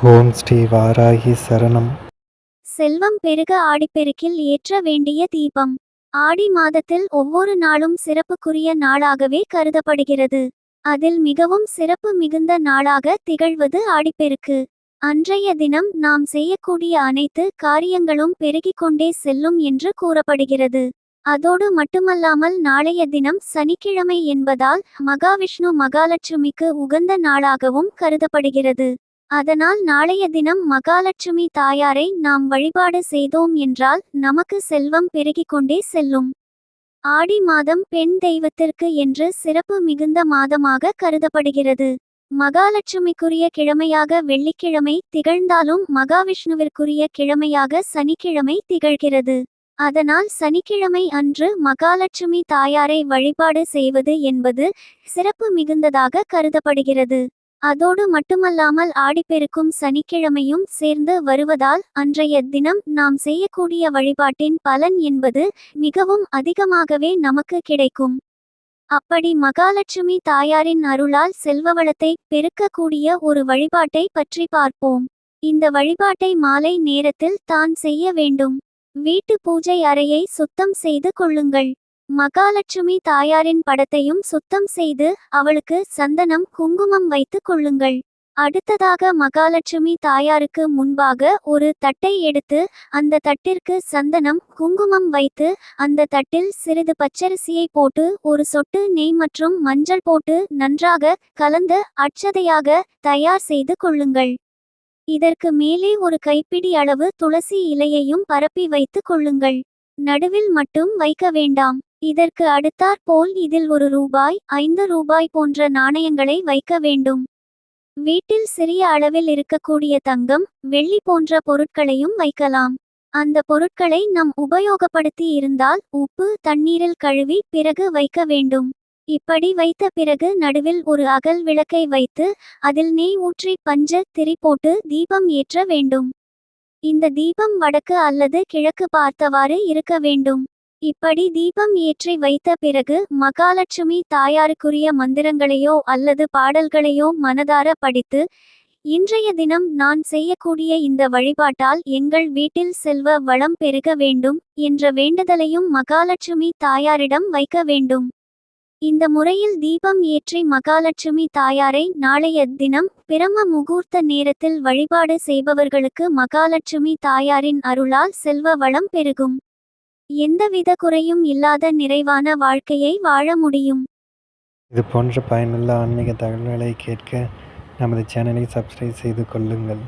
ஓம் ஸ்ரீ வாராகி சரணம். செல்வம் பெருக ஆடிப்பெருக்கில் ஏற்ற வேண்டிய தீபம். ஆடி மாதத்தில் ஒவ்வொரு நாளும் சிறப்புக்குரிய நாளாகவே கருதப்படுகிறது. அதில் மிகவும் சிறப்பு மிகுந்த நாளாக திகழ்வது ஆடிப்பெருக்கு. அன்றைய தினம் நாம் செய்யக்கூடிய அனைத்து காரியங்களும் பெருகிக் கொண்டே செல்லும் என்று கூறப்படுகிறது. அதோடு மட்டுமல்லாமல் நாளைய தினம் சனிக்கிழமை என்பதால் மகாவிஷ்ணு மகாலட்சுமிக்கு உகந்த நாளாகவும் கருதப்படுகிறது. அதனால் நாளைய தினம் மகாலட்சுமி தாயாரை நாம் வழிபாடு செய்தோம் என்றால் நமக்கு செல்வம் பெருகிக் கொண்டே செல்லும். ஆடி மாதம் பெண் தெய்வத்திற்கு என்று சிறப்பு மிகுந்த மாதமாக கருதப்படுகிறது. மகாலட்சுமிக்குரிய கிழமையாக வெள்ளிக்கிழமை திகழ்ந்தாலும் மகாவிஷ்ணுவிற்குரிய கிழமையாக சனிக்கிழமை திகழ்கிறது. அதனால் சனிக்கிழமை அன்று மகாலட்சுமி தாயாரை வழிபாடு செய்வது என்பது சிறப்பு மிகுந்ததாக கருதப்படுகிறது. அதோடு மட்டுமல்லாமல் ஆடிப்பெருக்கும் சனிக்கிழமையும் சேர்ந்து வருவதால் அன்றைய தினம் நாம் செய்யக்கூடிய வழிபாட்டின் பலன் என்பது மிகவும் அதிகமாகவே நமக்கு கிடைக்கும். அப்படி மகாலட்சுமி தாயாரின் அருளால் செல்வவளத்தை பெருக்கக்கூடிய ஒரு வழிபாட்டை பற்றி பார்ப்போம். இந்த வழிபாட்டை மாலை நேரத்தில் தான் செய்ய வேண்டும். வீட்டு பூஜை அறையை சுத்தம் செய்து கொள்ளுங்கள். மகாலட்சுமி தாயாரின் படத்தையும் சுத்தம் செய்து அவளுக்கு சந்தனம் குங்குமம் வைத்து கொள்ளுங்கள். அடுத்ததாக மகாலட்சுமி தாயாருக்கு முன்பாக ஒரு தட்டை எடுத்து அந்த தட்டிற்கு சந்தனம் குங்குமம் வைத்து அந்த தட்டில் சிறிது பச்சரிசியை போட்டு ஒரு சொட்டு நெய் மற்றும் மஞ்சள் போட்டு நன்றாக கலந்து அட்சதையாக தயார் செய்து கொள்ளுங்கள். இதற்கு மேலே ஒரு கைப்பிடி அளவு துளசி இலையையும் பரப்பி வைத்து கொள்ளுங்கள். நடுவில் மட்டும் வைக்க வேண்டாம். இதற்கு அடுத்தாற் போல் இதில் ரூபாய் 5 போன்ற நாணயங்களை வைக்க வேண்டும். வீட்டில் சிறிய அளவில் இருக்கக்கூடிய தங்கம் வெள்ளி போன்ற பொருட்களையும் வைக்கலாம். அந்த பொருட்களை நாம் உபயோகப்படுத்தி இருந்தால் உப்பு தண்ணீரில் கழுவி பிறகு வைக்க வேண்டும். இப்படி வைத்த பிறகு நடுவில் ஒரு அகல் விளக்கை வைத்து அதில் நெய் ஊற்றி பஞ்ச திரி போட்டு தீபம் ஏற்ற வேண்டும். இந்த தீபம் வடக்கு அல்லது கிழக்கு பார்த்தவாறு இருக்க வேண்டும். இப்படி தீபம் ஏற்றி வைத்த பிறகு மகாலட்சுமி தாயாருக்குரிய மந்திரங்களையோ அல்லது பாடல்களையோ மனதார படித்து, இன்றைய தினம் நான் செய்யக்கூடிய இந்த வழிபாட்டால் எங்கள் வீட்டில் செல்வ வளம் பெருக வேண்டும் என்ற வேண்டுதலையும் மகாலட்சுமி தாயாரிடம் வைக்க வேண்டும். இந்த முறையில் தீபம் ஏற்றி மகாலட்சுமி தாயாரை நாளைய தினம் பிரம்ம முகூர்த்த நேரத்தில் வழிபாடு செய்பவர்களுக்கு மகாலட்சுமி தாயாரின் அருளால் செல்வ வளம் பெருகும். எந்தவித குறையும் இல்லாத நிறைவான வாழ்க்கையை வாழ முடியும். இது போன்ற பயனுள்ள ஆன்மீக தகவல்களை கேட்க நமது சேனலை சப்ஸ்கிரைப் செய்து கொள்ளுங்கள்.